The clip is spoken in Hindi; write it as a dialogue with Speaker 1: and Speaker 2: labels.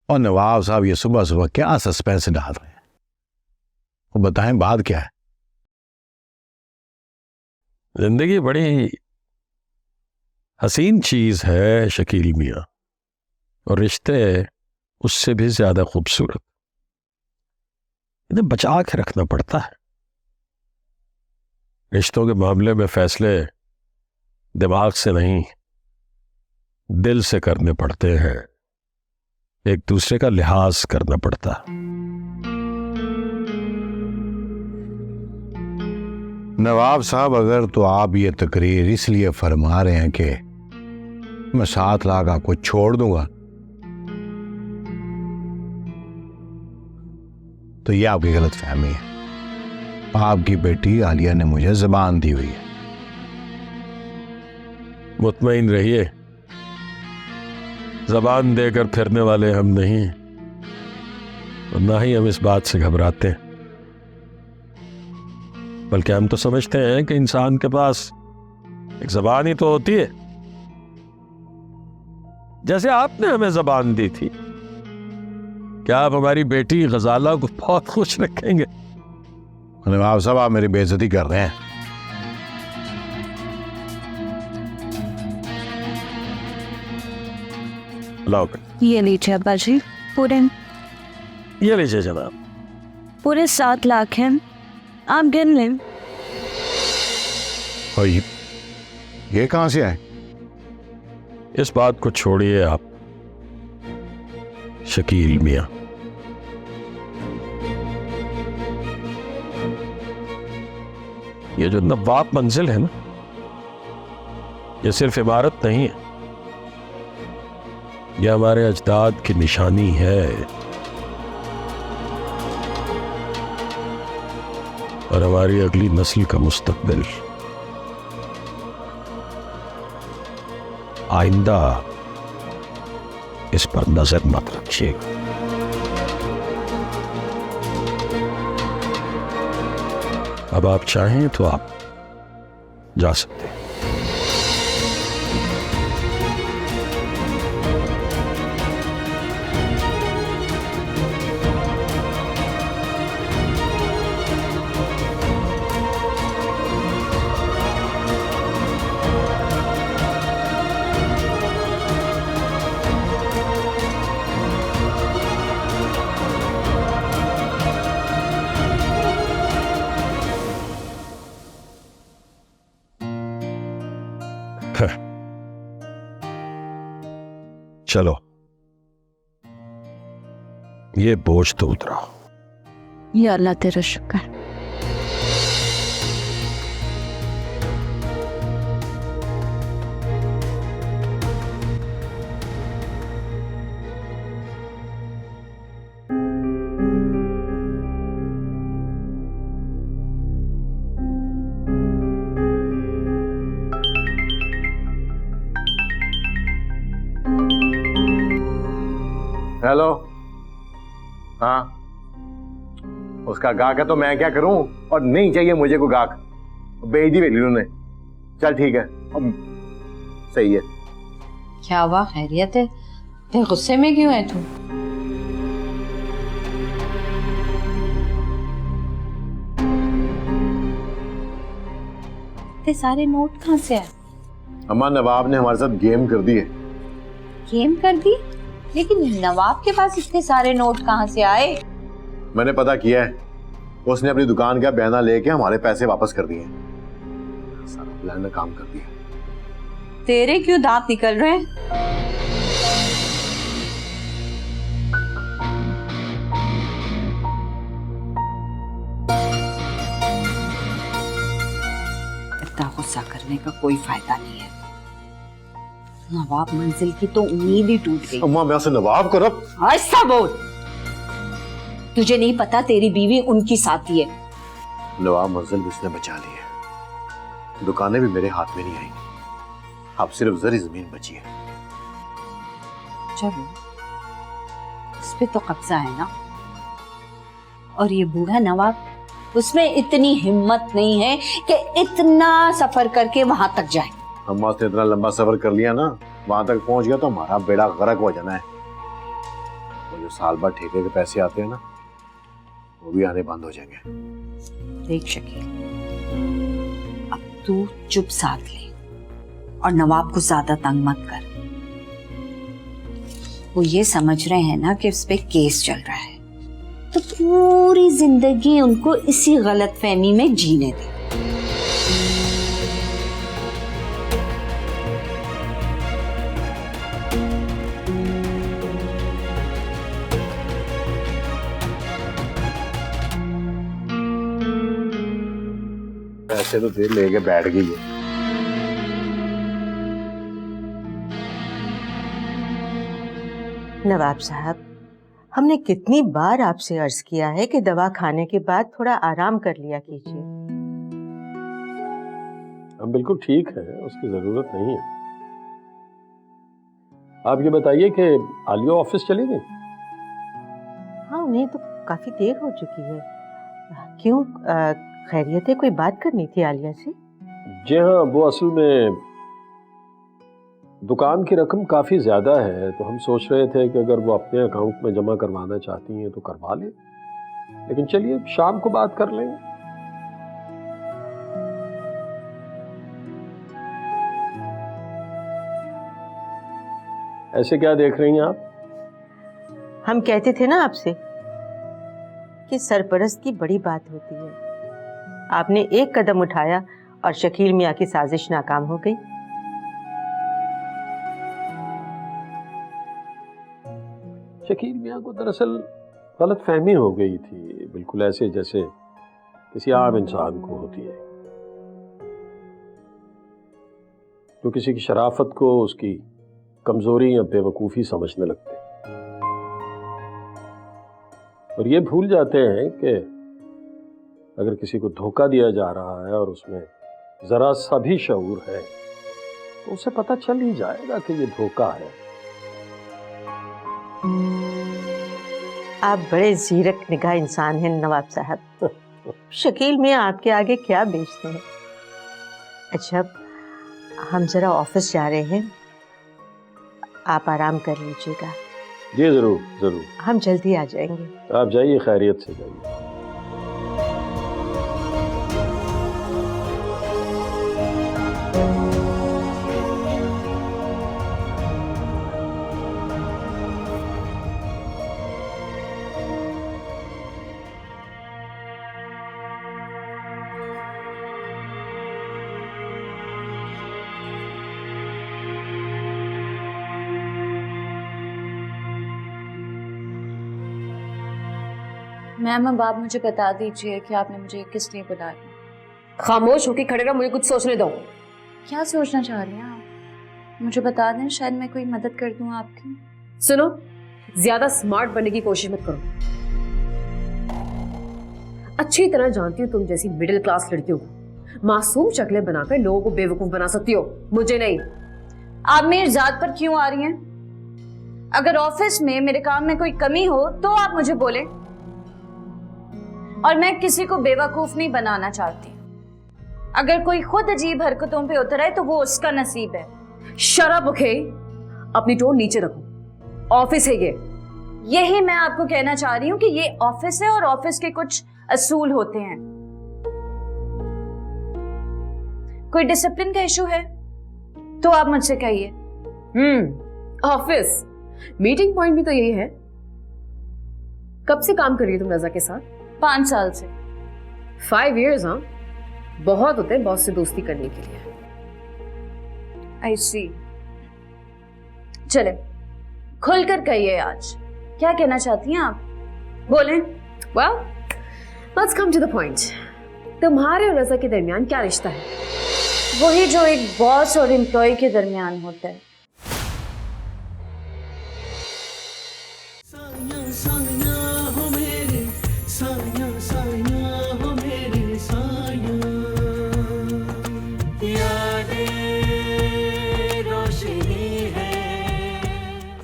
Speaker 1: और नवाब साहब ये सुबह सुबह क्या सस्पेंस डाल रहे हैं? वो बताएं बात क्या है?
Speaker 2: जिंदगी बड़ी हसीन चीज है शकील मियां, और रिश्ते उससे भी ज्यादा खूबसूरत। इन्हें बचा के रखना पड़ता है। रिश्तों के मामले में फैसले दिमाग से नहीं, दिल से करने पड़ते हैं। एक दूसरे का लिहाज करना पड़ता है।
Speaker 1: नवाब साहब, अगर तो आप ये तकरीर इसलिए फरमा रहे हैं कि मैं 7 लाख आपको छोड़ दूंगा, तो ये आपकी गलत फहमी है। आपकी बेटी आलिया ने मुझे ज़बान दी हुई है।
Speaker 2: मुतमईन रहिए, ज़बान देकर फिरने वाले हम नहीं, और ना ही हम इस बात से घबराते हैं। बल्कि हम तो समझते हैं कि इंसान के पास एक ज़बान ही तो होती है, जैसे आपने हमें ज़बान दी थी। क्या आप हमारी बेटी गजाला को बहुत खुश रखेंगे?
Speaker 1: नवाब साहब, आप मेरी बेइज्जती कर रहे हैं।
Speaker 3: ये लीजिए अब्बा जी,
Speaker 2: ये लीजिए जनाब।
Speaker 3: पूरे 7 लाख हैं, आप गिन लें।
Speaker 1: और ये कहां से आए?
Speaker 2: इस बात को छोड़िए आप शकील मियां। ये जो नवाब मंजिल है ना, ये सिर्फ इमारत नहीं है, यह हमारे अजदाद की निशानी है। और हमारी अगली नस्ल का मुस्तकबिल। आइंदा इस पर नजर मत रखिएगा। अब आप चाहें तो आप जा सकते हैं। चलो, ये बोझ तो उतरा।
Speaker 3: या अल्लाह तेरा शुक्र।
Speaker 1: हेलो। हाँ, उसका गाहक है तो मैं क्या करूं? और नहीं चाहिए मुझे कोई गाहक, भेज दी बेली ने। चल ठीक है, अब सही है।
Speaker 4: क्या हुआ, खैरियत है? इतने गुस्से में क्यों है तू? इतने सारे नोट कहाँ से आए?
Speaker 1: अम्मा, नवाब ने हमारे साथ गेम कर दी है।
Speaker 4: गेम कर दी? लेकिन नवाब के पास इतने सारे नोट कहाँ से आए?
Speaker 1: मैंने पता किया है, उसने अपनी दुकान का बयाना लेके हमारे पैसे वापस कर दिए। सारा प्लान ने काम कर दिया।
Speaker 4: तेरे क्यों दांत निकल रहे हैं? इतना गुस्सा करने का कोई फायदा नहीं है। नवाब मंजिल की तो उम्मीद ही टूट गई।
Speaker 1: अम्मा, मैं उसे नवाब को रब।
Speaker 4: ऐसा बोल, तुझे नहीं पता तेरी बीवी उनकी साथी है।
Speaker 1: नवाब मंजिल भी उसने बचा ली है। दुकानें भी मेरे हाथ में नहीं आएंगी। अब सिर्फ जरी जमीन बची है।
Speaker 4: चलो, इस पे तो कब्जा है ना। और ये बूढ़ा नवाब, उसमें इतनी हिम्मत नहीं है कि इतना सफर करके वहां तक जाए।
Speaker 1: अम्मा, उसने इतना लंबा सफर कर लिया ना, वहां तक पहुंच गया तो हमारा बेड़ा गर्क हो जाना है। और जो साल भर ठेके के पैसे आते हैं ना, वो भी आने बंद हो जाएंगे।
Speaker 4: देख शकील, अब तू चुप साध ले और नवाब को ज्यादा तंग मत कर। वो ये समझ रहे हैं ना कि उस पे केस चल रहा है, तो पूरी जिंदगी उनको इसी गलतफहमी में जीने दे।
Speaker 1: पैसे तो दे लेके बैठ गई है।
Speaker 5: नवाब साहब, हमने कितनी बार आपसे अर्ज किया है कि दवा खाने के बाद थोड़ा आराम कर लिया कीजिए।
Speaker 2: हम बिल्कुल ठीक है, उसकी जरूरत नहीं है। आप ये बताइए कि आलिया ऑफिस चली गई?
Speaker 5: हाँ, उन्हें तो काफी देर हो चुकी है। क्यों, खैरियत है? कोई बात करनी थी आलिया से?
Speaker 2: जी हाँ, वो असल में दुकान की रकम काफ़ी ज़्यादा है, तो हम सोच रहे थे कि अगर वो अपने अकाउंट में जमा करवाना चाहती हैं तो करवा लें, लेकिन चलिए शाम को बात कर लेंगे। ऐसे क्या देख रही हैं आप?
Speaker 5: हम कहते थे ना आपसे कि सरपरस्त की बड़ी बात होती है। आपने एक कदम उठाया और शकील मियाँ की साजिश नाकाम हो गई।
Speaker 2: शकील मियाँ को दरअसल गलत फहमी हो गई थी, बिल्कुल ऐसे जैसे किसी आम इंसान को होती है, जो किसी की शराफत को उसकी कमजोरी या बेवकूफ़ी समझने लगते हैं और ये भूल जाते हैं कि अगर किसी को धोखा दिया जा रहा है और उसमें जरा सा भी शऊर है तो उसे पता चल ही जाएगा कि ये धोखा है।
Speaker 5: आप बड़े जीरक निगाह इंसान हैं नवाब साहब। शकील मियाँ आपके आगे क्या बेचते हैं। अच्छा, हम जरा ऑफिस जा रहे हैं, आप आराम कर लीजिएगा।
Speaker 2: जी जरूर जरूर,
Speaker 5: हम जल्दी आ जाएंगे।
Speaker 2: आप जाइए, खैरियत से जाइए।
Speaker 3: मैम, अब आप मुझे बता दीजिए कि आपने मुझे किस लिए बुलाया।
Speaker 6: खामोश होके खड़े रहो, मुझे कुछ सोचने दो।
Speaker 3: क्या सोचना चाह रही हैं आप? मुझे बता दें, शायद मैं कोई मदद कर दूं आपकी।
Speaker 6: सुनो, ज्यादा स्मार्ट बनने की कोशिश मत करो। अच्छी तरह जानती हूँ तुम जैसी मिडिल क्लास लड़कियों को मासूम शक्लें बनाकर लोगों को बेवकूफ बना सकती हो, मुझे नहीं।
Speaker 3: आप मेरी जात पर क्यों आ रही हैं? अगर ऑफिस में मेरे काम में कोई कमी हो तो आप मुझे बोलें, और मैं किसी को बेवकूफ नहीं बनाना चाहती। अगर कोई खुद अजीब हरकतों पे उतर आए तो वो उसका नसीब है।
Speaker 6: शराब ओके, अपनी टोन नीचे रखो, ऑफिस है ये।
Speaker 3: यही मैं आपको कहना चाह रही हूँ कि ये ऑफिस है और ऑफिस के कुछ असूल होते हैं। कोई डिसिप्लिन का इशू है तो आप मुझसे कहिए।
Speaker 6: ऑफिस मीटिंग पॉइंट भी तो यही है। कब से काम कर रही हो तुम रजा के साथ?
Speaker 3: 5 साल से।
Speaker 6: 5 years, हाँ, बहुत होते हैं बॉस से दोस्ती करने के लिए।
Speaker 3: आई सी। चले, खुलकर कहिए आज क्या कहना चाहती हैं आप, बोलें।
Speaker 6: Well, let's come to the point. तुम्हारे और रजा के दरमियान क्या रिश्ता है?
Speaker 3: वही जो एक बॉस और एम्प्लॉय के दरमियान होता है।